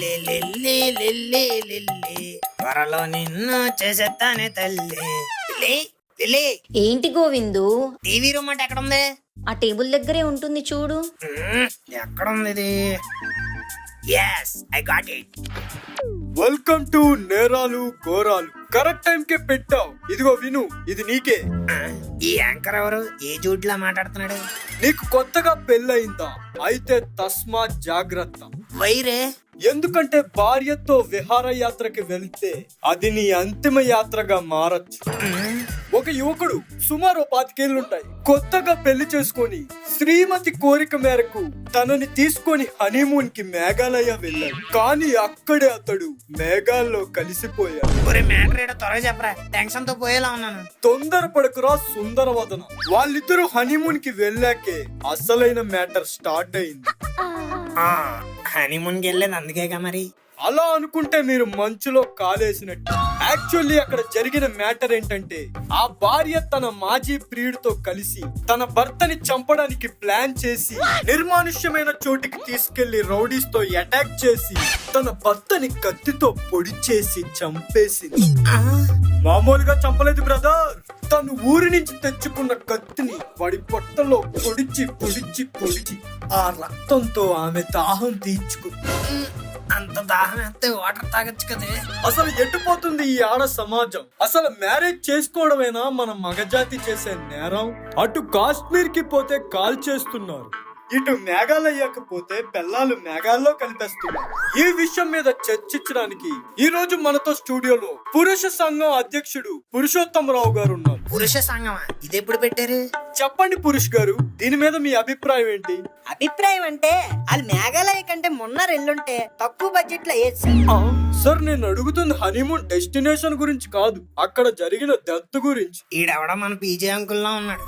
Lily lily lily lily త్వరలో నిన్ను చేసేస్తానే తల్లి. లిల్లీ లిల్లీ ఏంటి గోవిందు? టీవీ రిమోట్ ఎక్కడ ఉంది? ఆ టేబుల్ దగ్గరే ఉంటుంది చూడు. ఎక్కడ ఉంది ఇది? yes I got it. Welcome to నేరాలు ఘోరాలు. కరెక్ట్ టైం కే పెట్టావు. ఇదిగో విను, ఇది నీకే. ఈ యాంకర్ ఎవరు? ఏ జూట్లా మాట్లాడుతున్నాడు? నీకు కొత్తగా పెళ్ళయిందా? అయితే తస్మా జాగ్రత్త. వైరే ఎందుకంటే భార్యతో విహారయాత్రకి వెళ్తే అది నీ అంతిమ యాత్రగా మారచ్చు. ఒక యువకుడు సుమారు 25 ఏళ్లుంటాయి, కొత్తగా పెళ్లి చేసుకొని శ్రీమతి కోరిక మేరకు తనని తీసుకొని హనీమూన్ కి మేఘాలయ వెళ్ళాడు. కానీ అక్కడే అతడు మేఘాల్లో కలిసిపోయాడు. ఒరే మ్యాటర్ ఏడో త్వరగా చెప్పరా, టెన్షన్ తో పోయేలా ఉన్నాను. తొందరపడకురా సుందరవదన. వాళ్ళిద్దరూ హనీమూన్ కి వెళ్ళాకే అసలైన మ్యాటర్ స్టార్ట్ అయింది. హనీమూన్ కి వెళ్ళేది అందుకేగా మరి. అలా అనుకుంటే మీరు మంచులో కాలేసినట్టు. యాక్చువల్లీ అక్కడ జరిగిన మ్యాటర్ ఏంటంటే, ఆ భార్య తన మాజీ ప్రియుడితో కలిసి తన భర్తని చంపడానికి ప్లాన్ చేసి నిర్మానుష్యమైన చోటికి తీసుకెళ్లి రౌడీస్ తో అటాక్ చేసి తన భర్తని కత్తితో పొడి చేసి చంపేసింది. మామూలుగా చంపలేదు బ్రదర్. తను ఊరి నుంచి తెచ్చుకున్న కత్తిని వాడి పొట్టలో పొడిచి పొడిచి పొడిచి ఆ రక్తంతో ఆమె దాహం తీర్చుకుంది. అంత దాహం ఎత్తే వాటర్ తాగొచ్చు కదే. అసలు ఎట్టుపోతుంది ఈ ఆడ సమాజం? అసలు మ్యారేజ్ చేసుకోవడమేనా మన మగజాతి చేసే నేరం? అటు కాశ్మీర్ కి పోతే కాల్ చేస్తున్నారు, ఇటు మేఘాలయకు పోతే పెళ్ళాలు మేఘాల్లో కలిపేస్తున్నారు. ఈ విషయం మీద చర్చించడానికి ఈ రోజు మనతో స్టూడియోలో పురుష సంఘం అధ్యక్షుడు పురుషోత్తమరావు గారు ఉన్నారు. పురుష సంగమా? ఇది ఎప్పుడు పెట్టారు? చెప్పండి పురుష్ గారు, దీని మీద మీ అభిప్రాయం ఏంటి? అభిప్రాయం అంటే అది మేఘాలయ కంటే మొన్న రెండుంటే తక్కువ బడ్జెట్ లో వేసి. సార్ నేను అడుగుతుంది హనీమూన్ డెస్టినేషన్ గురించి కాదు, అక్కడ జరిగిన డెత్ గురించి. ఈడెవడ మన పీజే అంకుల్లా ఉన్నాడు.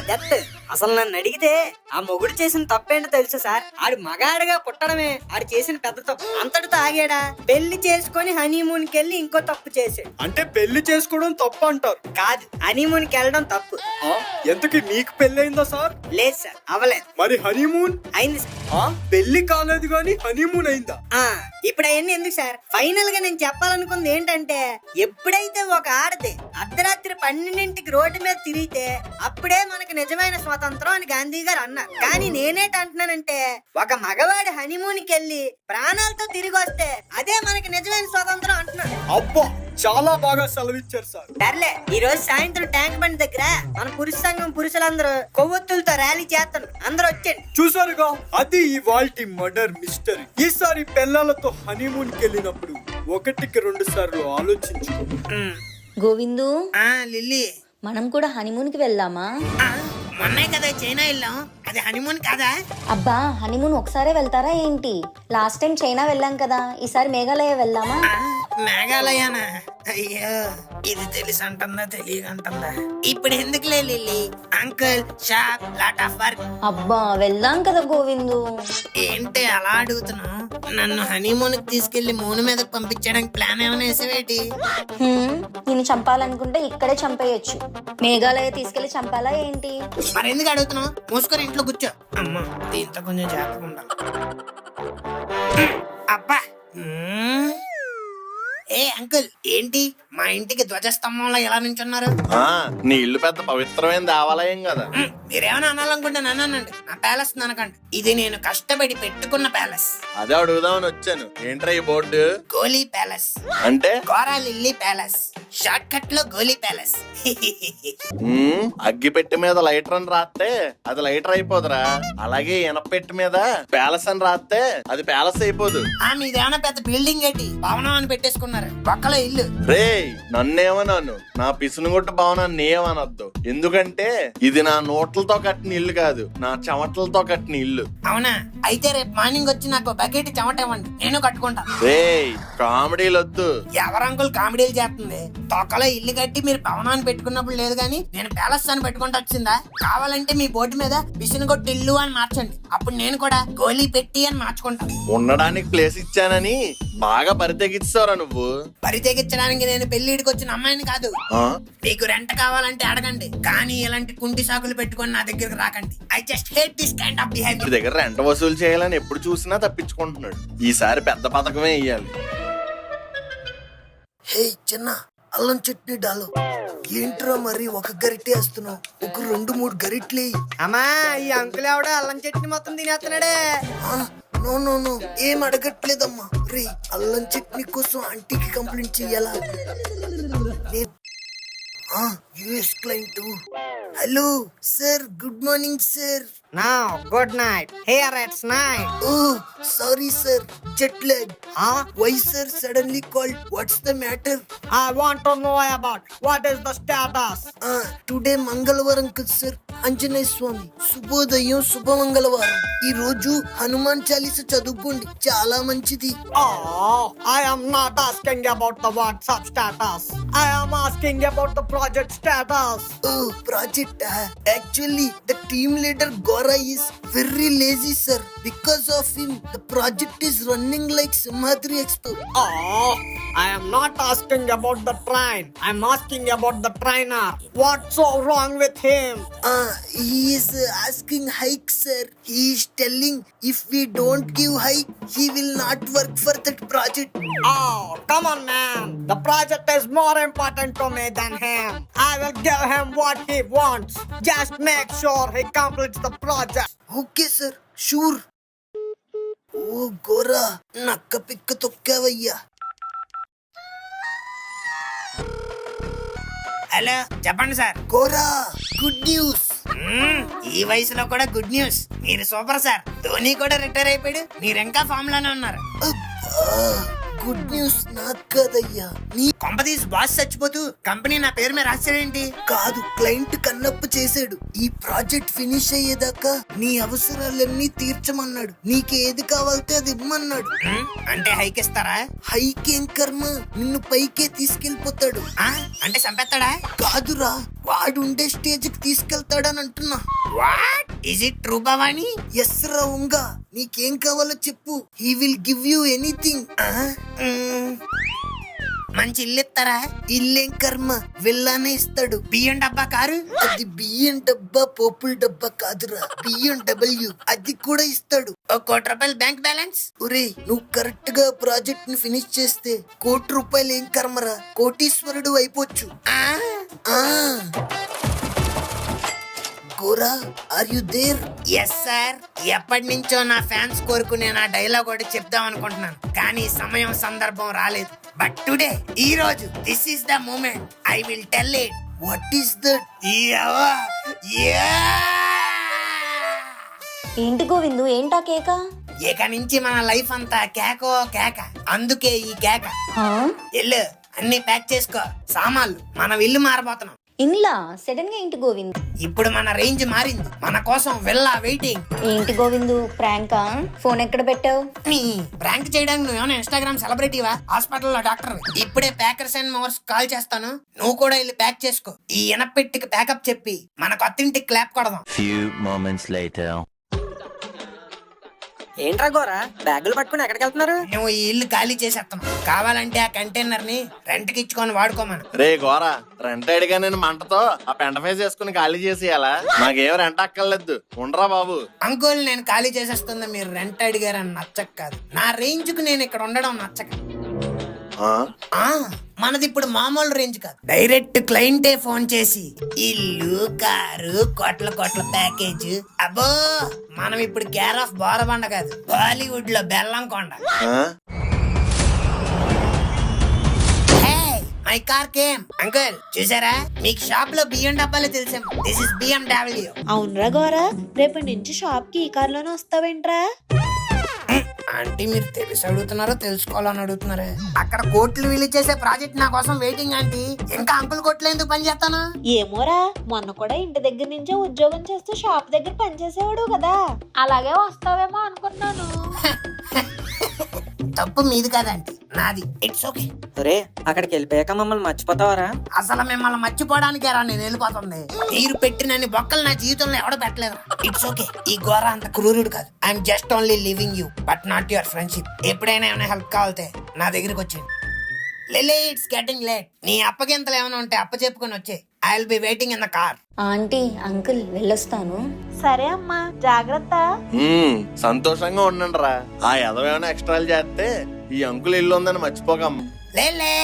డెత్ అసలు నన్ను అడిగితే ఆ మొగుడు చేసిన తప్పేంటో తెలుసు సార్. ఆడు మగాడిగా పుట్టడమే ఆడు చేసిన పెద్ద తప్పు. అంతటితో ఆగాడా? పెళ్లి చేసుకుని హనీమూన్ కి వెళ్ళి ఇంకో తప్పు చేసాడు. అంటే పెళ్లి చేసుకోవడం తప్పు అంటారు? కాదు, హనీమూన్ కి వెళ్ళడం తప్పు. ఎంతకి మీకు పెళ్ళయిందా సార్? లేదు సార్, అవ్వలేదు. మరి హనీమూన్ అయింది సార్. పెళ్లి కాలేదు గాని హనీమూన్ అయిందా? ఇప్పుడు అవన్నీ ఎందుకు సార్? ఫైనల్ గా నేను చెప్పాలనుకుంది ఏంటంటే, ఎప్పుడైతే ఒక ఆడది అర్ధరాత్రి 12ంటికి రోడ్డు మీద తిరిగితే అప్పుడే మనకు నిజమైన స్వాతంత్రం అని గాంధీ గారు అన్నారు. కానీ నేనేంటున్నానంటే, ఒక మగవాడి హనీమూన్ కి వెళ్ళి ప్రాణాలతో తిరిగి వస్తే అదే మనకి నిజమైన స్వాతంత్రం అంటున్నాను. అబ్బా, చాలా బాగా సెలవిచ్చారు సార్. సర్లే, ఈ రోజు సాయంత్రం ట్యాంక్ బండి దగ్గర మన పురుష సంఘం పురుషులందరూ కొవ్వొత్తులతో ర్యాలీ చేస్తాను, అందరూ వచ్చేయండి. చూసారుగా, అది ఇవాల్టి మర్డర్ మిస్టరీ. ఈసారి పిల్లలతో హనీమూన్ కి వెళ్ళినప్పుడు 1కి 2 సార్లు ఆలోచించుకో. గోవిందు, లిల్లీ మనం కూడా హనీమూన్ కి వెళ్దామా? మొన్నే కదా చైనా వెళ్ళాం, అది హనీమూన్ కాదా? అబ్బా, హనీమూన్ ఒకసారే వెళ్తారా ఏంటి? లాస్ట్ టైం చైనా వెళ్ళాం కదా, ఈసారి మేఘాలయ వెళ్దామా? మేఘాలయనా? అయ్యో, ఇది తెలిసి అంటుందా తెలియకంటుందా? ఇప్పుడు ఎందుకులే lily, uncle shop lot of work. అబ్బా, వెళ్దాం కదా గోవిందు. ఏంటి అలా అడుగుతున్నావు? నన్ను హనీమూన్ కి తీసుకెళ్లి మూన్ మీదకి పంపించడానికి ప్లాన్ ఏమైనా వేసేవేటి? నేను చంపాలనుకుంటే ఇక్కడే చంపేయచ్చు, మేఘాలయ తీసుకెళ్లి చంపాలా ఏంటి? మరి ఎందుకు అడుగుతున్నావు? మూసుకొని ఇంట్లో కూర్చో. అమ్మా, దీంతో కొంచెం జాగ్రత్తగా ఉండాలి. అబ్బా, ఏ అంకుల్, ఏంటి మా ఇంటికి ధ్వజస్తంభంలో ఎలా నించున్నారు? నీ ఇల్లు పెద్ద పవిత్రమైన దేవాలయం కదా. మీరేమైనా అనాలనుకుంటే నన్ను అనండి, నా ప్యాలెస్ అనకండి. ఇది నేను కష్టపడి పెట్టుకున్న ప్యాలెస్. అదే అడుగుదామని వచ్చాను. ఏంట్రా ఈ బోర్డు? గోలీ ప్యాలెస్ అంటే? Gora lily palace, short cut లో గోలీ ప్యాలెస్. అగ్గి పెట్టి మీద లైటర్ అని రాస్తే అది లైటర్ అయిపోదురా. అలాగే ఇనపెట్టి మీద ప్యాలెస్ అని రాస్తే అది ప్యాలెస్ అయిపోదు. మీదేమైనా పెద్ద బిల్డింగ్ ఏంటి, భవనం అని పెట్టేసుకున్నారు పక్కలో ఇల్లు. రే, నన్నేమన్నాను, నా పిసునుగుట్ట భవనాన్ని ఏమనొద్దు. ఎందుకంటే ఇది నా నోట్లతో కట్టిన ఇల్లు కాదు, నా చెమటలతో కట్టిన ఇల్లు. అవునా? అయితే రేపు మార్నింగ్ వచ్చి నాకు బకెట్ చెమట ఇవ్వండి, నేను కట్టుకుంటా. రే, కామెడీలు వద్దు. ఎవరు అంకుల్ కామెడీలు చేస్తుంది? తొక్కలో ఇల్లు కట్టి మీరు భవనాన్ని పెట్టుకున్నప్పుడు లేదు గానీ నేను ప్యాలెస్ అని పెట్టుకుంటూ వచ్చిందా? కావాలంటే మీ బోర్డు మీద విసునుగొట్టు ఇల్లు అని మార్చండి, అప్పుడు నేను కూడా గోలీ పెట్టి అని మార్చుకుంటాను. ఉండడానికి ప్లేస్ ఇచ్చానని బాగా పరితెగిస్తావురా నువ్వు. పరితెగించడానికి నేను పెళ్లిడికి వచ్చిన అమ్మాయిని కాదు. ఆ? మీకు రెంట్ కావాలంటే అడగండి, కానీ ఇలాంటి కుంటి సాకులు పెట్టుకొని నా దగ్గరకు రాకండి. I just hate this kind of me behaviour. దగ్గర రెంట వసూలు చేయాలని ఎప్పుడు చూసినా తప్పించుకుంటున్నాడు. ఈసారి పెద్ద పథకమే ఇయ్యాలి. హే చిన్న అల్లం చట్నీ డాలు. ఏంట్రా మరి ఒక గరిటె వేస్తున్నావు, ఒక 2-3 గరిటెలు వేయి. అమ్మా ఈ అంకుల్ ఎవడో అల్లం చట్నీ మొత్తం తినేస్తున్నాడే. నో నో నో ఏం అడగట్లేదమ్మా. రే అల్లం చట్నీ కోసం ఆంటీకి కంప్లైంట్ చెయ్యాలా? US client. Hello sir, good morning sir. Now, good night. Here it's night. Oh sorry sir, jet lag. Why sir suddenly called? What's the matter? I want to know about what is the status. Today మంగళవారం కదా sir, Anjaneya స్వామి శుభోదయం, శుభ మంగళవారం. ఈ రోజు హనుమాన్ చాలీస చదువుకోండి, చాలా మంచిది. Oh, I am not asking about the WhatsApp status. I am asking about the project status. Oh project. Actually the team leader Gora is very lazy sir. Because of him the project is running like Simhadri Expo. Oh, I am not asking about the train. I'm asking about the trainer. What's so wrong with him? He is asking hike sir. He is telling if we don't give hike he will not work for that project. Oh, come on man. The project is more important to me than him. I will give him what he wants. Just make sure he completes the project. Okay sir, sure. ఓ గోరా నక్క పిక్క తొక్కావయ్యా. Hello, చెప్పండి sir. Gora good news. ఈ వయసులో కూడా good news. మీరు super sir. Dhoni కూడా retire అయిపోయాడు, మీరు ఇంకా ఫామ్ లోనే ఉన్నారు. గుడ్ న్యూస్ నాకు కాదయ్యా, నీ కొంపదీస్ బాస్ చచ్చిపోతూ కంపెనీ నా పేరు మీద రాశాడేంటి? కాదు, క్లయింట్ కన్నప్పు చేశాడు. ఈ ప్రాజెక్ట్ ఫినిష్ అయ్యేదాకా నీ అవసరాలన్నీ తీర్చమన్నాడు. నీకేది కావాలితే అది ఇమ్మన్నాడు. అంటే హైక్ ఇస్తారా? హైక్ ఏం కర్మ, నిన్ను పైకే తీసుకెళ్లిపోతాడు. అంటే చంపేస్తాడా? కాదురా, వాడు ఉండే స్టేజ్ కి తీసుకెళ్తాడని అంటున్నా. What is it true Bhavani? Yes రా ఉంగా, నీకేం కావాలో చెప్పు. He will give you anything. మంచి ఇల్లు ఇస్తారా? ఇల్లేం కర్మ, విల్లానే ఇస్తాడు. బియ్యం డబ్బా కారు? అది బియ్యం డబ్బా పోపుల డబ్బా కాదురా, BMW, అది కూడా ఇస్తాడు. ₹1 కోటి బ్యాంక్ బ్యాలెన్స్. ఒరే నువ్వు కరెక్ట్ గా ప్రాజెక్ట్ ని ఫినిష్ చేస్తే ₹1 కోటి ఏం కర్మరా, కోటీశ్వరుడు అయిపోవచ్చు. Gora, are you there? Yes sir. ఎప్పటి నుంచో నా ఫ్యాన్స్ కోరుకునే నా డైలాగ్ ఒకటి చెప్దాం అనుకుంటున్నాను, కానీ సమయం సందర్భం రాలేదు. బట్ టుడే, ఈ రోజు, this is the moment. I will tell it. What is that? ఏంటి గోవిందు, ఏంటా కేక? ఇక నుంచి మన లైఫ్ అంతా కేకో కేక. అందుకే ఈ కేక. ఇల్లు అన్ని ప్యాక్ చేసుకో, సామాన్లు, మనం ఇల్లు మారబోతున్నాం. ఇంలా సడన్ గా ఏంటి గోవింద్? ఇప్పుడు మన రేంజ్ మారింది, మన కోసం విల్లా వెయిటింగ్. ఏంటి గోవిందు, ప్రాంకా? ఫోన్ ఎక్కడ పెట్టావు? ప్రాంక్ చేయడానికి నువ్వు ఏమైనా ఇన్స్టాగ్రామ్ సెలబ్రిటీవా? హాస్పిటల్లో డాక్టర్. ఇప్పుడే ప్యాకర్స్ అండ్ మోవర్స్ కాల్ చేస్తాను, నువ్వు కూడా వెళ్ళి ప్యాక్ చేసుకో. ఈ ఎనపెట్టికి ప్యాకప్ చెప్పి మన కొత్తింటికి క్లాప్ కొడదాం. Few moments later. ఏంట్రా గోరా, బ్యాగులు పట్టుకుని ఎక్కడికి వెళ్తున్నారు? నువ్వు ఈ ఇల్లు ఖాళీ చేసేస్తున్నావు. కావాలంటే ఆ కంటైనర్ ని రెంట్కి ఇచ్చుకొని వాడుకోమను. రే గోరా, రెంట్ అడిగా నేను మంటతో ఆ పెంట ఫేస్ వేసుకుని ఖాళీ చేసేయాలా? నాకేం రెంట్ అక్కర్లేదు, ఉండరా బాబు. అంకుల్, నేను ఖాళీ చేసేస్తుంది మీరు రెంట్ అడిగారని నచ్చక కాదు, నా రేంజ్ కు నేను ఇక్కడ ఉండడం నచ్చక. మనది ఇప్పుడు మామూలు రేంజ్ కాదు, డైరెక్ట్ క్లయింటే ఫోన్ చేసి ఇల్లు, కారు, కోట్ల ప్యాకేజ్. అబ్బో, మనం ఇప్పుడు కేర్ ఆఫ్ బోరబండ కాదు, బాలీవుడ్ లో బెల్లం కొండ. My car came. అంకుల్ చూసారా, మీకు షాప్ లో బియ్యం డబ్బాలు తెలుసాం. This is BMW. అవునరా గోరా, రేపటి నుంచి షాప్ కి ఈ కార్లోనే వస్తావేంట్రా? ఆంటీ, మీరు తెలిసి అడుగుతున్నారో తెలుసుకోవాలని అడుగుతున్నారా? అక్కడ కోట్లు విలువ చేసే ప్రాజెక్ట్ నా కోసం వెయిటింగ్ ఆంటీ. ఇంకా అంకుల్ కోట్లు ఎందుకు పని చేస్తాను? ఏమోరా, మొన్న కూడా ఇంటి దగ్గర నుంచే ఉద్యోగం చేస్తూ షాప్ దగ్గర పనిచేసేవాడు కదా, అలాగే వస్తావేమో అనుకున్నాను. తప్పు మీది కాదంటీ, నాది. It's okay. ఒరే, అక్కడికి వెళ్ళిపోయాక మమ్మల్ని మర్చిపోతావరా? అసలు మిమ్మల్ని మర్చిపోవడానికే రా నేను వెళ్ళిపోతుంది. మీరు పెట్టినన్ని బొక్కలు నా జీవితంలో ఎవడో పెట్టలేదు. It's okay. ఈ ఘోర అంత క్రూరుడు కాదు. I'm just only living you, but not your friendship. ఎప్పుడైనా ఏమైనా హెల్ప్ కావాలితే నా దగ్గరికి వచ్చేయండి. Lily, it's getting late. నీ అప్పగింతలు ఏమైనా ఉంటే అప్ప చెప్పుకొని వచ్చే. I will be waiting in the car. Aunty uncle వెళ్ళొస్తాను. సరే అమ్మా, జాగ్రత్త. సంతోషంగా ఉండండి రా. ఆ ఎదవేమైనా ఎక్స్ట్రాలు చేస్తే ఈ అంకుల్ ఇల్లు ఉందని మర్చిపోకమ్మ. లిల్లీ,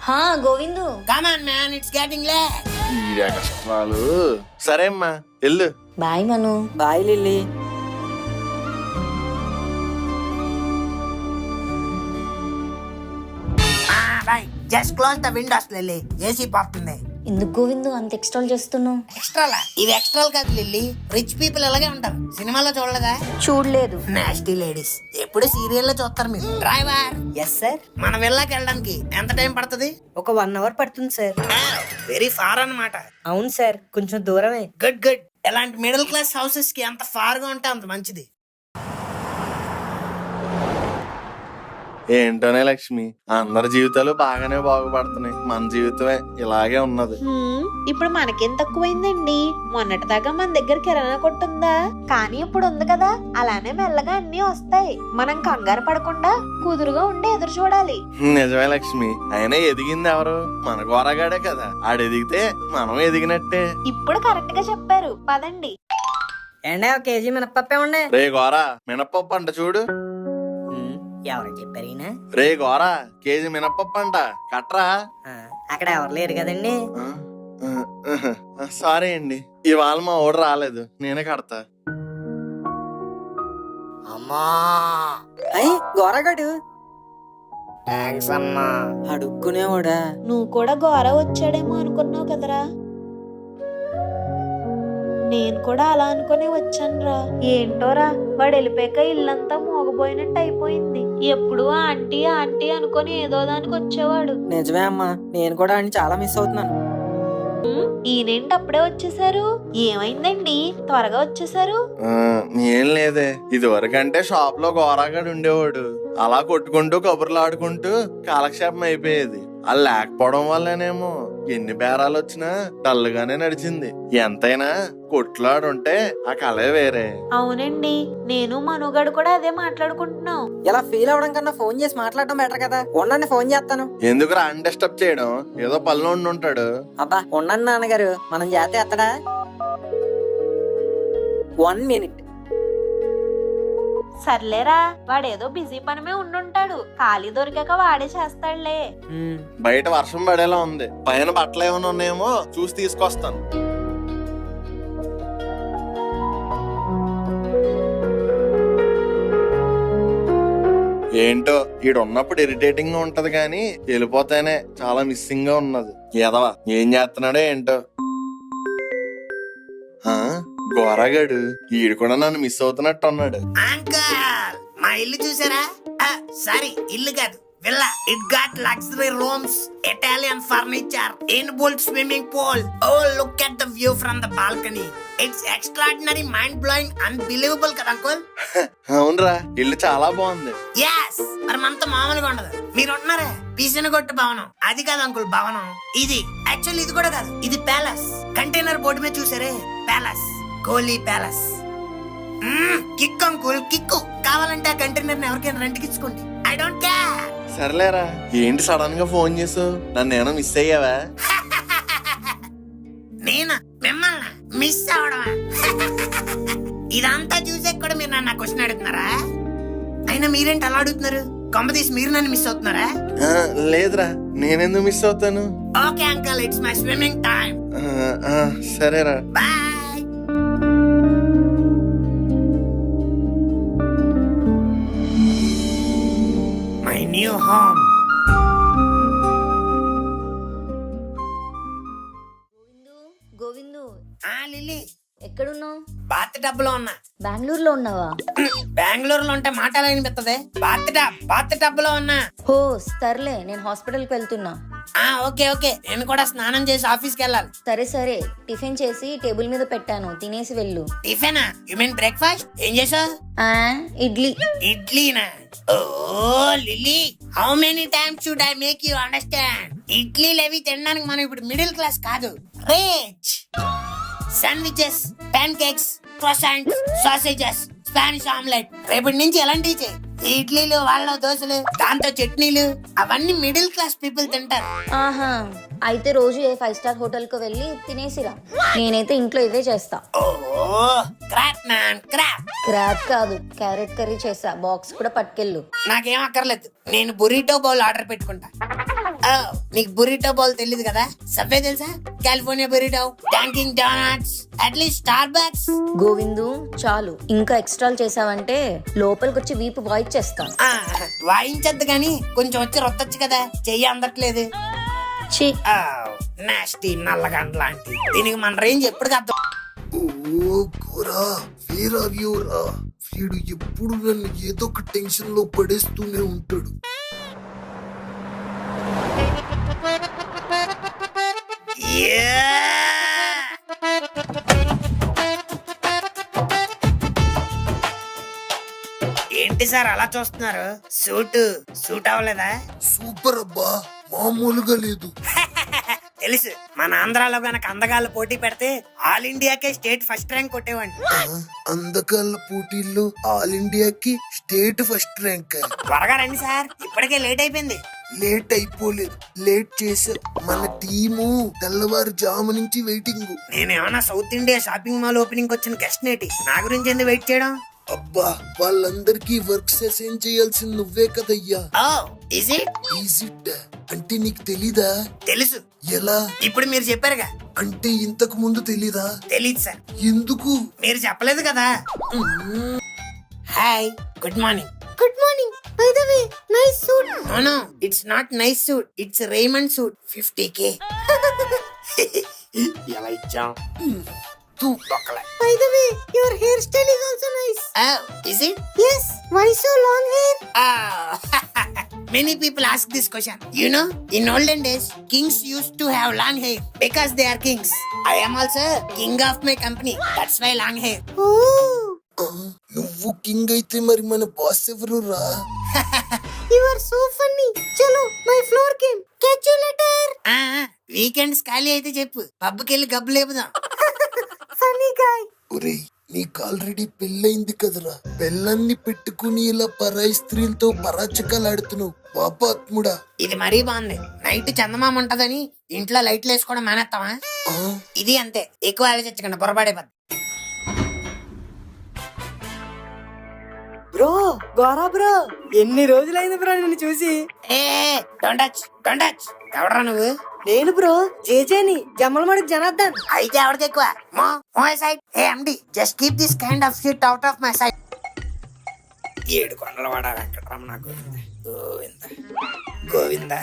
హా Govindu. Come on man, it's getting late. ఈ ఎక్స్ట్రాలు. సరే అమ్మా, వెళ్ళు. Bye Manu. Bye Lilly. Bye, just close the windows Lilly. AC పోతుంది. ఎందుకు గోవిందు అంత ఎక్స్ట్రాల్ చేస్తున్నావు? ఎక్స్ట్రాలా? ఇవి ఎక్స్ట్రాలు కాదు లిల్లీ, రిచ్ పీపుల్ ఇలాగే ఉంటారు. సినిమాలో చూడలేదా? చూడలేదు. నాస్టీ లేడీస్ ఎప్పుడు సీరియల్లో చూస్తారు మీరు. Driver, yes sir. మన విల్లాకి వెళ్ళడానికి ఎంత టైం పడుతుంది? ఒక 1 hour పడుతుంది సార్. వెరీ ఫార్ అన్నమాట. అవును సార్, కొంచెం దూరమే. Good good. ఇలాంటి మిడిల్ క్లాస్ హౌసెస్ కి ఎంత ఫార్ గా ఉంటే అంత మంచిది. ఏంటోనే లక్ష్మి, అందరి జీవితాలు బాగానే బాగుపడుతున్నాయి, మన జీవితమే ఇలాగే ఉన్నది. ఇప్పుడు మనకేం తక్కువైందండి? మొన్నటిదాకా మన దగ్గర కిరాణా కొట్టుందా? కానీ ఇప్పుడు ఉంది కదా, అలానే మెల్లగా అన్ని వస్తాయి. మనం కంగారు పడకుండా కుదురుగా ఉండి ఎదురు చూడాలి. నిజమే లక్ష్మి, అయినా ఎదిగింది ఎవరు? మన గోరగాడే కదా. ఆడెదిగితే మనం ఎదిగినట్టే. ఇప్పుడు కరెక్ట్ గా చెప్పారు, పదండి. ఏండే, 1 kg మినపప్పే ఉండే. రే గోరా, మినపప్పు అంట చూడు. ఎవరు చెప్పారు ఈయన? రే గోరా, కేజీ మినపప్పు అంట, కట్రా. అక్కడ ఎవరు లేరు కదండి. సారీ అండి, ఇవాళ మా ఓడు రాలేదు, నేనే కడతా. అమ్మా, అయ్యి గోరగాడు థ్యాంక్స్ అమ్మా. అడుక్కునేవాడా? నువ్వు కూడా గోర వచ్చాడేమో అనుకున్నావు కదరా. నేను కూడా అలా అనుకుని వచ్చానురా. ఏంటోరా, వాడు వెళ్ళిపోయాక ఇల్లంతా మోగపోయినట్టు అయిపోయింది. ఎప్పుడు ఆంటీ ఆంటీ అనుకుని ఏదో దానికి వచ్చేవాడు. నిజమే అమ్మా, నేను కూడా ఆయన చాలా మిస్ అవుతున్నాను. ఈయనేంటి అప్పుడే వచ్చేసారు? ఏమైందండి త్వరగా వచ్చేసారు? ఏం లేదే, ఇది వరకంటే షాప్ లో గోరాగాడు ఉండేవాడు. అలా కొట్టుకుంటూ కబుర్లు ఆడుకుంటూ కాలక్షేపం అయిపోయేది. అది లేకపోవడం వల్లనేమో ఎన్ని బేరాలు వచ్చినా డల్గానే నడిచింది. ఎంతైనా కొట్లాడుంటే ఆ కళే వేరే. అవునండి, నేను మనుగడు కూడా అదే మాట్లాడుకుంటున్నాం. ఇలా ఫీల్ అవడం కన్నా ఫోన్ చేసి మాట్లాడడం బెటర్ కదా. ఉండండి, ఫోన్ చేస్తాను. ఎందుకు రా డిస్టర్బ్ చేయడం? ఏదో పనిలో ఉండి ఉంటాడు. అబ్బా ఉండండి నాన్నగారు, మనం చేస్తే ఎత్తడా. 1 minute. సర్లేరా, వాడేదో బిజీ పనిమే ఉండుంటాడు. ఖాళీ దొరికాక వాడే చేస్తాడులే. బయట వర్షం పడేలా ఉంది, పైన బట్టలు ఏమైనా ఉన్నాయేమో చూసి తీసుకొస్తాను. ఏంటో ఈడున్నప్పుడు ఇరిటేటింగ్ గా ఉంటది కానీ వెళ్ళిపోతేనే చాలా మిస్సింగ్ గా ఉన్నది. ఎదవా ఏం చేస్తున్నాడో ఏంటో. గోరాగాడు ఈడు కూడా నన్ను మిస్ అవుతున్నట్టు అన్నాడు. అంకల్, మా ఇల్లు చూసారా? సారీ, ఇల్లు కాదు, villa. It got luxury rooms, Italian furniture, inbuilt swimming pool. Oh look at the view from the balcony. It's extraordinary, mind blowing, unbelievable కదా అంకుల్? అవునరా, ఇల్లు చాలా బాగుంది. yes, మరి మనతో మామూలుగా ఉండదు. మీరు ఉంటున్నారా పీసిన కొట్టు భవనం, అది కాదు అంకుల్ భవనం ఇది. యాక్చువల్లీ ఇది కూడా కాదు, ఇది ప్యాలెస్. కంటైనర్ బోర్డు మీద చూసారే, palace, Kohli palace. Kick uncle, kick. కావాలంటే ఆ కంటైనర్ ఎవరికైనా రెంట్కి ఇచ్చుకోండి. I don't care. సర్లేరా, ఏంటి సడన్ గా ఫోన్ చేసావు? నన్ను ఏమైనా మిస్ అయ్యావా? నేనా మిమ్మల్ని మిస్ అవడమా? ఇదంతా చూసే కూడా మీరు నన్ను క్వశ్చన్ అడుగుతున్నారా? అయినా మీరేంటి అలా అడుగుతున్నారు? కొంపదీసి మీరు నన్ను మిస్ అవుతున్నారా? లేదురా, నేనెందుకు మిస్ అవుతాను? Okay uncle, it's my swimming time. సరేరా, bye. My new home. Govindu, Lilly, ఎక్కడున్నావు? బాత్ టబ్ లో ఉన్నా. బెంగళూరులో ఉన్నావా? బెంగళూరులో ఉంటే మాటలు వినిపిస్తుంది. బాత్ టబ్ లో ఉన్నా. హో సర్లే, నేను హాస్పిటల్కి వెళ్తున్నా. ఓకే ఓకే, నేను కూడా స్నానం చేసి ఆఫీస్కి వెళ్ళాలి. సరే సరే, టిఫిన్ చేసి టేబుల్ మీద పెట్టాను, తినేసి వెళ్ళు. టిఫినా? You mean breakfast? ఏం చేసావు? ఇడ్లీ. ఇడ్లీనా? ఓ Lilly, how many times should I make you understand? ఇడ్లీలు అవి తినడానికి మనం ఇప్పుడు మిడిల్ క్లాస్ కాదు, rich. Sandwiches, pancakes, croissants, sausages, Spanish omelette. రేపటి నుంచి ఎలాంటివి చేయి. ఇడ్లీలు వాళ్ళ దోశలు దాంతో చట్నీలు అవన్నీ మిడిల్ క్లాస్ పీపుల్ తింటారు. ఆహా, అయితే రోజు ఏ 5 స్టార్ హోటల్ కు వెళ్ళి తినేసిరా. నేనైతే ఇంట్లో ఇవే చేస్తా. ఓ క్రాప్ మ్యాన్ క్రాప్. క్రాబ్ కాదు, క్యారెట్ కర్రీ చేసా. బాక్స్ కూడా పట్టుకెళ్ళు. నాకేం అక్కర్లేదు, నేను బురిటో బౌల్ ఆర్డర్ పెట్టుకుంటా. ఓ, నీకు బురిటో బౌల్ తెలియదు కదా? సబ్వే తెలుసా? California burrito, Dunkin donuts, at least Starbucks. Govindu చాలు, ఇంకా ఎక్స్ట్రాలు చేసావంటే లోపలికి వచ్చి వీపు వాయిస్ చేస్తాను. వాయించద్దు గాని కొంచెం వచ్చి రొత్తొచ్చు కదా, చెయ్యి అందట్లేదు. ఛీ, నాస్టీ నల్లగండ లాంటి దీనికి మన రేంజ్ ఎప్పుడు అర్థం. ఓ గోరా, వేర్ ఆర్ యు రా? వీడు ఎప్పుడు నన్ను ఏదో ఒక టెన్షన్ లో పడేస్తూనే ఉంటాడు. ఏంటి సార్ అలా చూస్తున్నారు? సూట్ అవ్వలేదా? సూపర్ అబ్బా, మామూలుగా లేదు. తెలుసు, మన ఆంధ్రాలో గనక అందగాళ్ళు పోటీ పెడితే ఆల్ ఇండియాకే స్టేట్ ఫస్ట్ ర్యాంక్ కొట్టేవాడిని. అందకాల పోటీల్లో ఆల్ ఇండియాకి స్టేట్ ఫస్ట్ ర్యాంక్. త్వరగా రండి సార్, ఇప్పటికే లేట్ అయిపోయింది. లేట్ అయిపోలేదు, లేట్ చేసా. మన టీము తెల్లవారుజాము నుంచి వెయిటింగ్. నేనేమన్నా south India shopping mall opening వచ్చిన గెస్ట్ నేటి, నా గురించి ఎందుకు వెయిట్ చేయడం? అబ్బా, వాళ్ళందరికీ వర్క్స్ అసైన్ చేయాల్సింది నువ్వే కదయ్యా. Is it? ఈజిట్ అంటే నీకు తెలీదా? తెలుసు. ఎలా? ఇప్పుడు మీరు చెప్పారుగా. అంటే ఇంతకు ముందు తెలీదా? తెలీదు సార్. ఎందుకు? మీరు చెప్పలేదు కదా. Hi, good morning. Good morning. By the way, nice suit. No, it's not nice suit, it's Raymond suit. 50K. ఎలా ఇచ్చాం? By the way, your hair style is also nice. Is it? Yes, why so long hair? Many people ask this question. You know, in olden days, kings used to have long hair because they are kings. I am also king of my company. That's why long hair. Oh, నువ్వు king అయితే మరి మన boss ఎవరు రా? you are so funny. Chalo, my floor came. Catch you later. Weekends ఖాళీ అయితే చెప్పు, పబ్కి వెళ్ళి గబ్బు లేపుదాం. Funny guy. ఒరేయ్, నీకు ఆల్రెడీ పెళ్ళైంది కదరా. పెళ్ళాన్ని పెట్టుకుని ఇలా పరాయి స్త్రీలతో పరాచకాలు ఆడుతున్నావు పాపాత్ముడా. ఇది మరీ బాగుంది. నైట్ చందమామ ఉంటదని ఇంట్లో లైట్లు వేసుకోవడం మానేస్తావా? ఇది అంతే, ఎక్కువ ఆలోచించకండి, పొరపాడైపోద్ది. బ్రో, గోరా బ్రో, ఎన్ని రోజులైంది బ్రో నిన్ను చూసి. ఏ డోంట్ టచ్. ఎవడరా నువ్వు? నేను బ్రో, జేజేని, జమ్మలమడి జనార్దన్. అయితే ఎవరికి ఎక్కువ? మో side. A MD, just keep this kind of shit out of my side. 7 కొండల వాడ వెంకటరమణ గోవింద.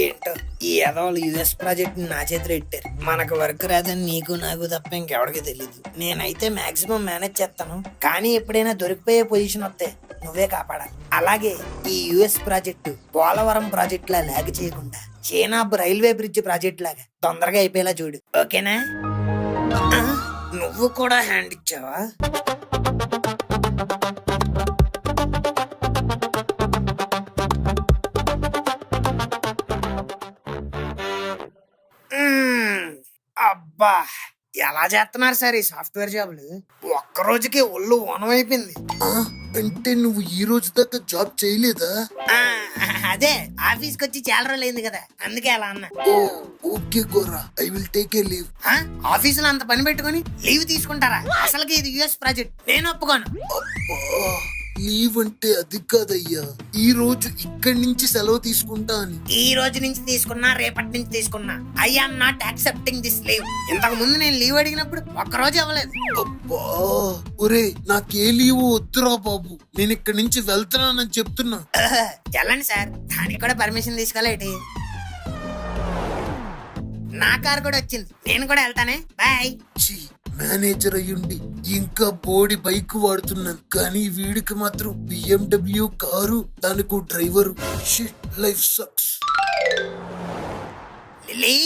ఏంటో ఈ ఎదవాళ్ళు యుఎస్ ప్రాజెక్ట్ నా చేతిలో పెట్టారు. మనకు వర్క్ రాదని నీకు నాకు తప్ప ఇంకెవరికి తెలీదు. నేనైతే మాక్సిమం మేనేజ్ చేస్తాను, కానీ ఎప్పుడైనా దొరికిపోయే పొజిషన్ వస్తే నువ్వే కాపాడాలి. అలాగే ఈ యుఎస్ ప్రాజెక్టు పోలవరం ప్రాజెక్ట్ లా లాగ్ చేయకుండా చైనా రైల్వే బ్రిడ్జ్ ప్రాజెక్ట్ లాగా తొందరగా అయిపోయేలా చూడు, ఓకేనా? నువ్వు కూడా హ్యాండ్ ఇచ్చావా? అబ్బా, ఎలా చేస్తున్నారు సార్ ఈ సాఫ్ట్వేర్ జాబ్లు? ఒక్క రోజుకి ఒళ్ళు ఓనం అయిపోయింది. అంటే నువ్వు ఈ రోజు దాకా జాబ్ చేయలేదా? అదే ఆఫీస్కి వచ్చి చాలా రోజులు అయింది కదా, అందుకే అలా అన్నా. Okay Gora, I will take a leave. ఆఫీసులో అంత పని పెట్టుకుని లీవ్ తీసుకుంటారా? అసలుకి ఇది యుఎస్ ప్రాజెక్ట్, నేను ఒప్పుకోను. లీవ్ అంటే అది కాదయ్యా, ఈ రోజు ఇక్కడి నుంచి సెలవు తీసుకుంటా అని. ఈ రోజు నుంచి తీసుకున్నా, రేపటి నుంచి తీసుకున్నా, I am not accepting this leave. ఇంతకు ముందు నేను లీవ్ అడిగినప్పుడు ఒక్క రోజు అవ్వలేదు. అబ్బా, ఒరే, నాకే లీవ్ వద్దురా బాబు, నేను ఇక్కడి నుంచి వెళ్తున్నానని చెప్తున్నా. వెళ్ళండి సార్, దానికి కూడా పర్మిషన్ తీసుకోలేటి. నా కారు కూడా వచ్చింది, నేను కూడా వెళ్తానే. బాయ్. మేనేజర్ అయ్యుండి ఇంకా బోడి బైక్ వాడుతున్నాను, కానీ వీడికి మాత్రం BMW కారు, దానికి driver. Shit, life sucks. Lily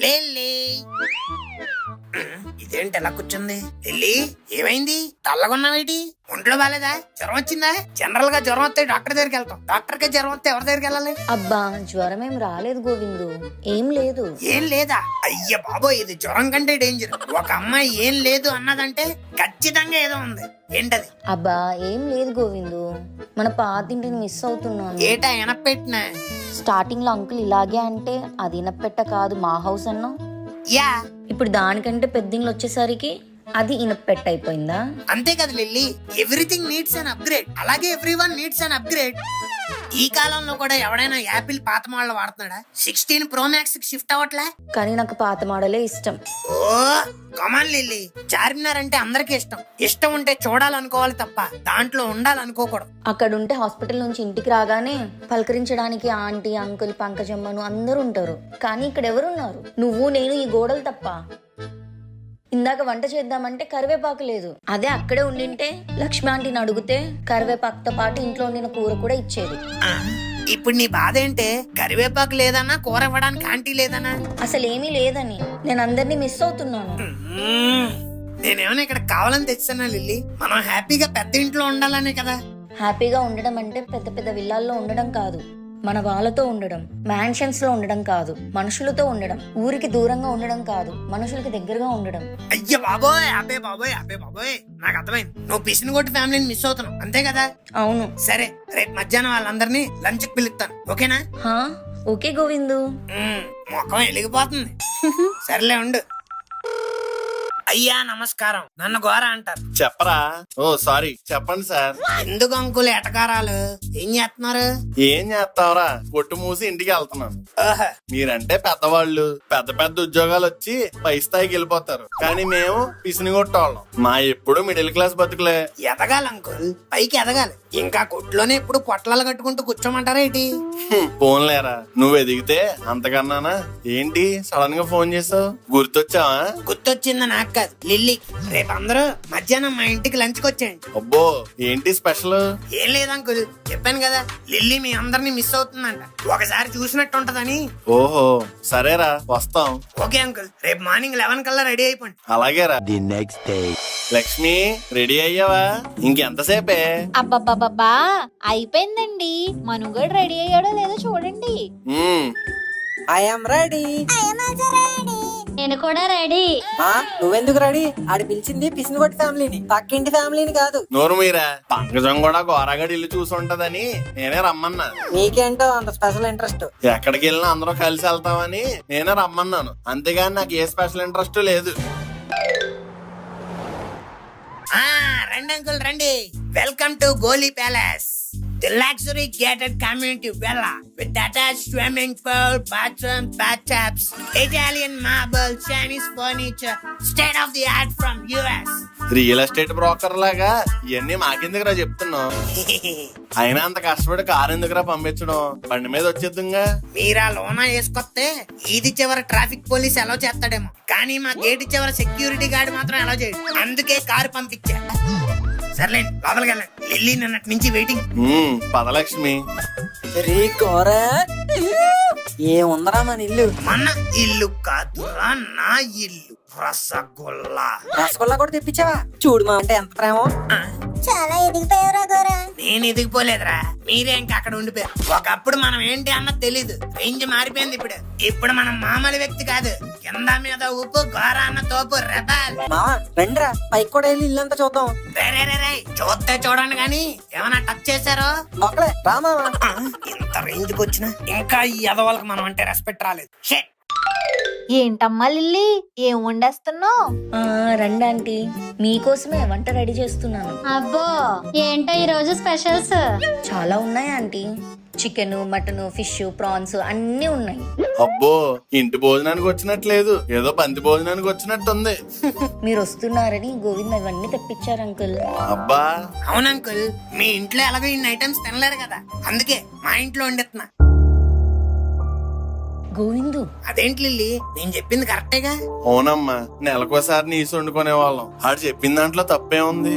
lily ఇదేంటి ఎలా కూర్చుంది? లిల్లీ ఏమైంది? తెల్లగొన్నావేటి? ఒంట్లో బాలేదా? జ్వరం వచ్చిందా? జనరల్ గా జ్వరం వస్తే డాక్టర్ దగ్గరికి వెళ్తాం. డాక్టర్ కి జ్వరం వస్తే ఎవరి దగ్గరికి వెళ్ళాలి? అబ్బా జ్వరం ఏం రాలేదు గోవిందు, ఏం లేదు. ఏం లేదా? అయ్య బాబోయ్, ఇది జ్వరం కంటే డేంజర్. ఒక అమ్మాయి ఏం లేదు అన్నదంటే ఖచ్చితంగా ఏదో ఉంది. ఏంటది? అబ్బా ఏం లేదు గోవిందు, మన పాతింటిని మిస్ అవుతున్నాను. ఏటా ఎనపెట్టినా? స్టార్టింగ్ లో అంకుల్ ఇలాగే అంటే అది ఇనపెట్ట కాదు మా హౌస్ అన్నా. యా ఇప్పుడు దానికంటే పెద్దింగ్లు వచ్చేసరికి అది ఇనపెట్ట అయిపోయిందా? అంతే కదా లిల్లీ, ఎవ్రీథింగ్ నీడ్స్ అన్ అప్గ్రేడ్. అలాగే ఎవ్రీవన్ నీడ్స్ అన్ అప్గ్రేడ్. ఈ కాలంలో కూడా ఎవడైనా యాపిల్ పాత మోడల్ వాడుతున్నాడా? 16 Pro Max కి షిఫ్ట్ అవ్వట్లే? కానీ నాకు పాత మోడలే ఇష్టం. ఓ కమాన్ లిల్లీ, చార్మినార్ అంటే అందరికి ఇష్టం. ఇష్టం ఉంటే చూడాలనుకోవాలి తప్ప దాంట్లో ఉండాలనుకోకూడదు. అక్కడుంటే హాస్పిటల్ నుంచి ఇంటికి రాగానే పలకరించడానికి ఆంటీ అంకుల్ పంకజమ్మను అందరూ ఉంటారు. కానీ ఇక్కడ ఎవరున్నారు? నువ్వు నేను, ఈ గోడలు తప్ప. ఇందాక వంట చేద్దామంటే కరివేపాకు లేదు. అదే అక్కడే ఉండింటే లక్ష్మి ఆంటీని అడిగితే కరివేపాకుతో పాటు ఇంట్లో వండిన కూర కూడా ఇచ్చేది. ఆ, ఇప్పుడు నీ బాధ ఏంటే? కరివేపాకు లేదన్నా, కూర ఇవ్వడానికి ఆంటీ లేదన్నా? అసలు ఏమీ లేదని నేను అందరినీ మిస్ అవుతున్నాను. నేనేమైనా ఇక్కడ కావాలని తెచ్చానా లిల్లీ? మనం హ్యాపీగా పెద్ద ఇంట్లో ఉండాలనే కదా. హ్యాపీగా ఉండడం అంటే పెద్ద పెద్ద విల్లాల్లో ఉండడం కాదు, మన వాళ్ళతో ఉండడం. మ్యాన్షన్స్ లో ఉండడం కాదు, మనుషులతో ఉండడం. ఊరికి దూరంగా ఉండడం కాదు, మనుషులకి దగ్గరగా ఉండడం. అయ్య బాబోయ్, అబ్బే బాబోయ్, అబ్బే బాబోయ్, నాకు అర్థమైంది. నువ్వు పిసినగొట్టి ఫ్యామిలీని మిస్ అవుతున్నావు, అంతే కదా? అవును. సరే, రేపు మధ్యాహ్నం వాళ్ళందరినీ లంచ్ కి పిలుస్తాను, ఓకేనా? హా ఓకే గోవిందు. ముఖం వెలిగిపోతుంది. సర్లే ఉండు. అయ్యా నమస్కారం, నన్ను గోరా అంటారు. చెప్పరా? ఓ సారీ, చెప్పండి సార్. ఎందుకు అంకుల్ ఎటకారాలు? ఏం చేస్తున్నారు? ఏం చేస్తావరా? కొట్టు మూసి ఇంటికి వెళ్తున్నాను. ఓహో, మీరంటే పెద్దవాళ్ళు, పెద్ద పెద్ద ఉద్యోగాలు వచ్చి పై స్థాయికి వెళ్ళిపోతారు. కానీ మేము పిసిని కొట్టేవాళ్ళం. మా ఎప్పుడు మిడిల్ క్లాస్ బతుకులే. ఎదగాలి అంకుల్, పైకి ఎదగాలి. ఇంకా కొట్లోనే ఎప్పుడు పొట్లాలు కట్టుకుంటూ కూర్చోమంటారా ఏంటి? ఫోన్లేరా, నువ్వు ఎదిగితే అంతకన్నానా? ఏంటి సడన్ గా ఫోన్ చేసావు? గుర్తొచ్చావా? గుర్తొచ్చిందా? నాకు కాదు, లిల్లీ. రేపు అందరూ మధ్యాహ్నం మా ఇంటికి లంచ్కి వచ్చేయండి. అబ్బో, ఏంటి స్పెషల్? ఏం లేదు అంకుల్, చెప్పాను కదా, లిల్లీ మీ అందరినీ మిస్ అవుతుందంట. ఒకసారి చూసినట్టు ఉంటదని. ఓహో సరేరా, వస్తాం. ఓకే అంకుల్, రేపు మార్నింగ్ 11 కల్లా రెడీ అయిపోండి. అలాగేరా. The next day. Lakshmi, ready అయ్యావా? ఇంకెంతసేపే? అబ్బబ్బబ్బబ్బా అయిపోయిందండి. మనుగడు రెడీ అయ్యాడో లేదో చూడండి. I'm ready. నేను కూడా రెడీ. నువ్వెందుకు రెడీ? ఆడి పిలిచింది పిసినగొట్టి ఫ్యామిలీని, పక్కింటి ఫ్యామిలీని కాదు. నోరు మీరా. పంకజం కూడా గోరాగడి ఇల్లు చూసుంటదని నేనే రమ్మన్నా. నీకేంటో అంత స్పెషల్ ఇంట్రెస్ట్? ఎక్కడికి వెళ్ళినా అందరూ కలిసి వెళ్తామని నేనే రమ్మన్నాను. అంతేగాని నాకు ఏ స్పెషల్ ఇంట్రెస్ట్ లేదు. రండి అంకుల్ రండి. Welcome to Goli palace, the luxury gated community villa with attached swimming pool, bathroom, bathtubs, Italian marble, Chinese furniture, state of the art from US. Real estate broker లాగా ఇవన్నీ మాకెందుకురా చెప్తున్నావు? అయినా అంత కష్టపడి car ఎందుకురా పంపించడం? బండి మీద వచ్చేద్దుగా. మీరా లోనా వేసుకొస్తే ఈది చివరి ట్రాఫిక్ పోలీస్ ఎలా చేస్తాడేమో, కానీ మా గేట్ చివరి సెక్యూరిటీ గార్డ్ మాత్రం ఎలా చేయడు. అందుకే కారు పంపించా. సర్లే లోపలికి వెళ్ళండి. లిల్లీ నిన్నటి నుంచి వెయిటింగ్. పదలక్ష్మి. రే గోరా, ఏముందరా మన ఇల్లు? మన ఇల్లు కాదురా, నా ఇల్లు. రసగుల్లా. రసగుల్లా కూడా తెప్పించావా? చూడు మా అంటే ఎంత ప్రేమ. చాలా ఎదిగిపోయావురా గోరా. నేను ఎదిగిపోలేదురా, మీరే ఇంకా అక్కడ ఉండిపోయారు. ఒకప్పుడు మనం ఏంటి అన్నది తెలీదు, రేంజ్ మారిపోయింది. ఇప్పుడు మనం మామూలు వ్యక్తి కాదు. కింద మీద ఉప్పు, గోర అన్న తోపు, రెబల్. మావా రండిరా, పైకి కూడా వెళ్ళి ఇల్లంతా చూద్దాం. రే చూస్తే చూడండి గానీ ఏమైనా టచ్ చేశారో? ఒకలే రా మావా. ఇంత రేంజ్ కి వచ్చినా ఇంకా ఈ ఎదవాళ్ళకి మనం అంటే రెస్పెక్ట్ రాలేదు. షే. ఏంటమ్మా లిల్లీ, ఏం వండేస్తున్నావు? రండి ఆంటీ, మీకోసమే వంట రెడీ చేస్తున్నాను. అబ్బో ఏంటో ఈ రోజు స్పెషల్స్? చాలా ఉన్నాయి aunty. Chicken, mutton, fish, prawns అన్ని ఉన్నాయి. అబ్బో, ఇంటి భోజనానికి వచ్చినట్లేదు, ఏదో బంతి భోజనానికి వచ్చినట్టుంది. మీరు వస్తున్నారని గోవింద్ ఇవన్నీ తెప్పించారు అంకుల్. అబ్బా. అవును అంకుల్, మీ ఇంట్లో ఎలాగో ఇన్ని ఐటమ్స్ తినలేరు కదా, అందుకే మా ఇంట్లో వండుతున్నా. గోవిందు, అదేంటి లిల్లీ, నేను చెప్పింది కరెక్టేగా? అవునమ్మా, నెలకోసారి నీసు వండుకునే వాళ్ళం. ఆడు చెప్పిన దాంట్లో తప్పే ఉంది.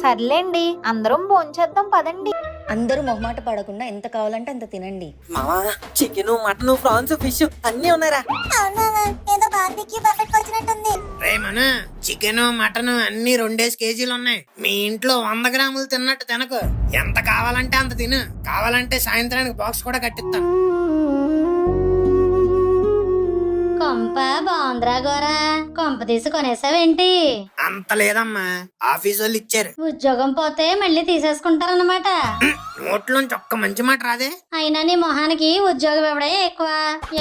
సర్లేండి అందరం భోంచేద్దాం పదండి. అందరూ మొహమాట పడకుండా ఎంత కావాలంటే అంత తినండి. మావా చికెన్ మటన్ ప్రాన్స్ ఫిష్ అన్ని ఉన్నారా? ఏదో బార్బిక్యూ బఫెట్ వచ్చినట్టుంది. రే మన చికెన్ మటన్ అన్ని 2 కేజీలు ఉన్నాయి. మీ ఇంట్లో 100 గ్రాములు తిన్నట్టు తినకు. ఎంత కావాలంటే అంత తిను. కావాలంటే సాయంత్రానికి బాక్స్ కూడా కట్టిస్తాను. కొంప బాగుందిరా గోరా, కొంప తీసి కొనేసావేంటి? అంత లేదమ్మా, ఆఫీస్ వాళ్ళు ఇచ్చారు. ఉద్యోగం పోతే మళ్ళీ తీసేసుకుంటారన్నమాట. నోట్లోంచి ఒక్క మంచి మాట రాదే. అయినా నీ మొహానికి ఉద్యోగం ఎవడే ఎక్కువ,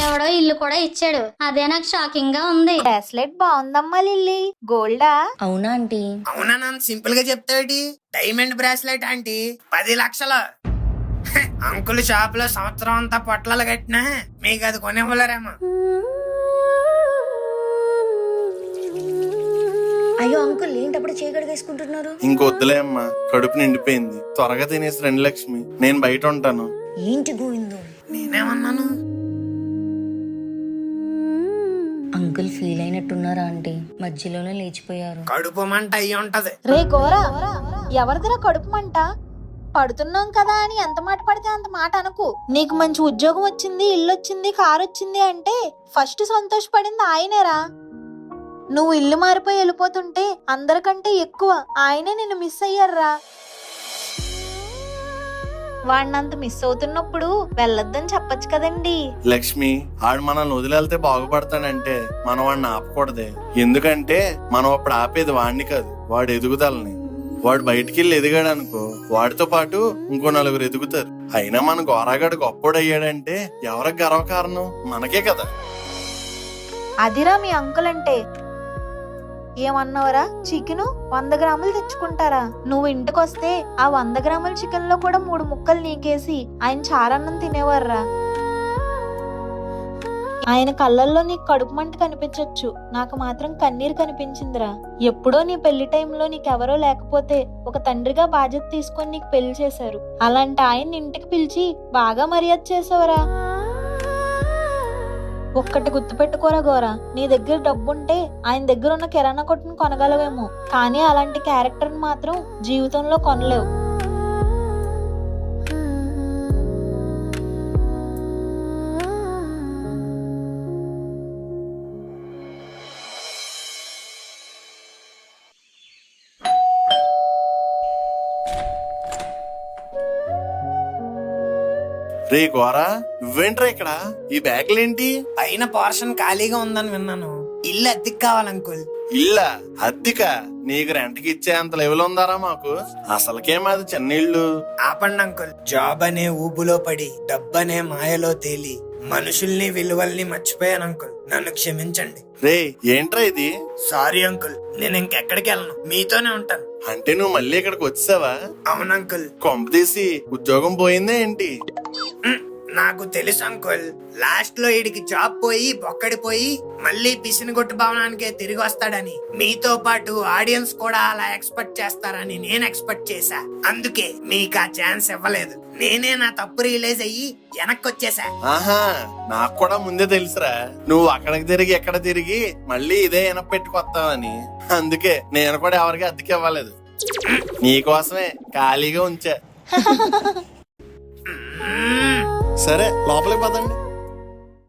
ఎవడో ఇల్లు కూడా ఇచ్చాడు. అదే నాకు షాకింగ్ గా ఉంది. బ్రాస్లెట్ బాగుందమ్మా లిల్లీ, గోల్డా? అవునా ఆంటీ? అవునా నాన్న సింపుల్ గా చెప్తాడు. డైమండ్ బ్రాస్లెట్ ఆంటీ 10 లక్షలు. అంకుల్ షాప్ లో సంవత్సరం అంతా పొట్లాలు కట్టినా మీకు అది కొనివ్వలేరేమో. అయ్యో అంకుల్ ఏంటప్పుడు చేయగడిగేసుకుంటున్నారు? ఇంకొద్దులే అమ్మా, కడుపు నిండిపోయింది. త్వరగా తినేసి రండి లక్ష్మి, నేను బయట ఉంటాను. ఏంటి గోవిందు? నేనేమన్నాను? అంకుల్ ఫీల్ అయినట్టున్నారా ఆంటీ? మధ్యలోనే లేచిపోయారు. కడుపు మంట అయ్యి ఉంటది. రే గోరా, ఎవరిదిరా కడుపు మంట? పడుతున్నాం కదా అని ఎంత మాట పడితే అంత మాట అనుకు. నీకు మంచి ఉద్యోగం వచ్చింది, ఇల్లు వచ్చింది, కారు వచ్చింది అంటే ఫస్ట్ సంతోషపడింది ఆయనేరా. నువ్వు ఇల్లు మారిపోయి వెళ్ళిపోతుంటే అందరికంటే ఎక్కువ ఆయనే నిన్ను మిస్ అయ్యారా. వాడినంత మిస్ అవుతున్నప్పుడు వెళ్ళొద్దని చెప్పొచ్చు కదండి. లక్ష్మి, ఆడు మనల్ని వదిలేళ్తే బాగుపడతాడంటే మనం వాడిని ఆపకూడదే. ఎందుకంటే మనం అప్పుడు ఆపేది వాడిని కాదు, వాడు ఎదుగుదలని. వాడు బయటికి వెళ్ళి ఎదిగాడు అనుకో, వాడితో పాటు ఇంకో 4 ఎదుగుతారు. అయినా మన గోరాగాడు గొప్పోడు అయ్యాడంటే ఎవరికి గర్వకారణం? మనకే కదా. అదిరా మీ అంకుల్ అంటే. ఏమన్నావరా? చికెన్ 100 గ్రాములు తెచ్చుకుంటారా? నువ్వు ఇంటికొస్తే ఆ 100 గ్రాముల చికెన్ లో కూడా 3 ముక్కలు నీకేసి ఆయన చారన్నం తినేవారా. ఆయన కళ్ళల్లో నీకు కడుపు మంట కనిపించొచ్చు, నాకు మాత్రం కన్నీరు కనిపించిందిరా. ఎప్పుడో నీ పెళ్లి టైంలో నీకెవరో లేకపోతే ఒక తండ్రిగా బాధ్యత తీసుకొని నీకు పెళ్లి చేశారు. అలాంటి ఆయన్ని ఇంటికి పిలిచి బాగా మర్యాద చేసావురా. ఒక్కటి గుర్తుపెట్టుకోరా గోరా, నీ దగ్గర డబ్బుంటే ఆయన దగ్గర ఉన్న కిరాణా కొట్టును కొనగలవేమో, కానీ అలాంటి క్యారెక్టర్ మాత్రం జీవితంలో కొనలేవు. రే గోరా, నువ్వేంట్రా ఇక్కడ? ఈ బ్యాగులేంటి? పైన పోర్షన్ ఖాళీగా ఉందని విన్నాను. ఇల్లు అద్దెకి కావాలి అంకుల్. ఇల్లా? అద్దెక? నీకు రెంట్కి ఇచ్చే అంత లెవెల్ ఉందారా మాకు? అసలుకేమాది చిన్న ఇల్లు. ఆపండి అంకుల్. జాబ్ అనే ఊబులో పడి డబ్బనే మాయలో తేలి మనుషుల్ని విలువల్ని మర్చిపోయాను అంకుల్, నన్ను క్షమించండి. రే ఏంట్రా ఇది? సారీ అంకుల్, నేను ఇంకెక్కడికి వెళ్ళను, మీతోనే ఉంటాను. అంటే నువ్వు మళ్ళీ ఇక్కడికి వచ్చావా? అవును అంకుల్. కొంప తీసి ఉద్యోగం పోయిందే ఏంటి? నాకు తెలుసు అంకుల్, లాస్ట్ లో వీడికి జాబ్ పోయి బొక్కడిపోయి మళ్ళీ పిసినగొట్టు భవనానికే తిరిగి వస్తాడని. మీతో పాటు ఆడియన్స్ కూడా అలా ఎక్స్పెక్ట్ చేస్తారని నేను ఎక్స్పెక్ట్ చేశా. అందుకే మీకు ఆ ఛాన్స్ ఇవ్వలేదు. నేనే నా తప్పు రియలైజ్ అయ్యి వెనక్కి వచ్చేసా. ఆహా, నాకు కూడా ముందే తెలుసురా నువ్వు అక్కడికి తిరిగి ఎక్కడ తిరిగి మళ్ళీ ఇదే ఎనపెట్టుకొస్తావని. అందుకే నేను కూడా ఎవరికి అద్దెకి ఇవ్వలేదు, నీకోసమే ఖాళీగా ఉంచా. సరే లోపలికి పదండి.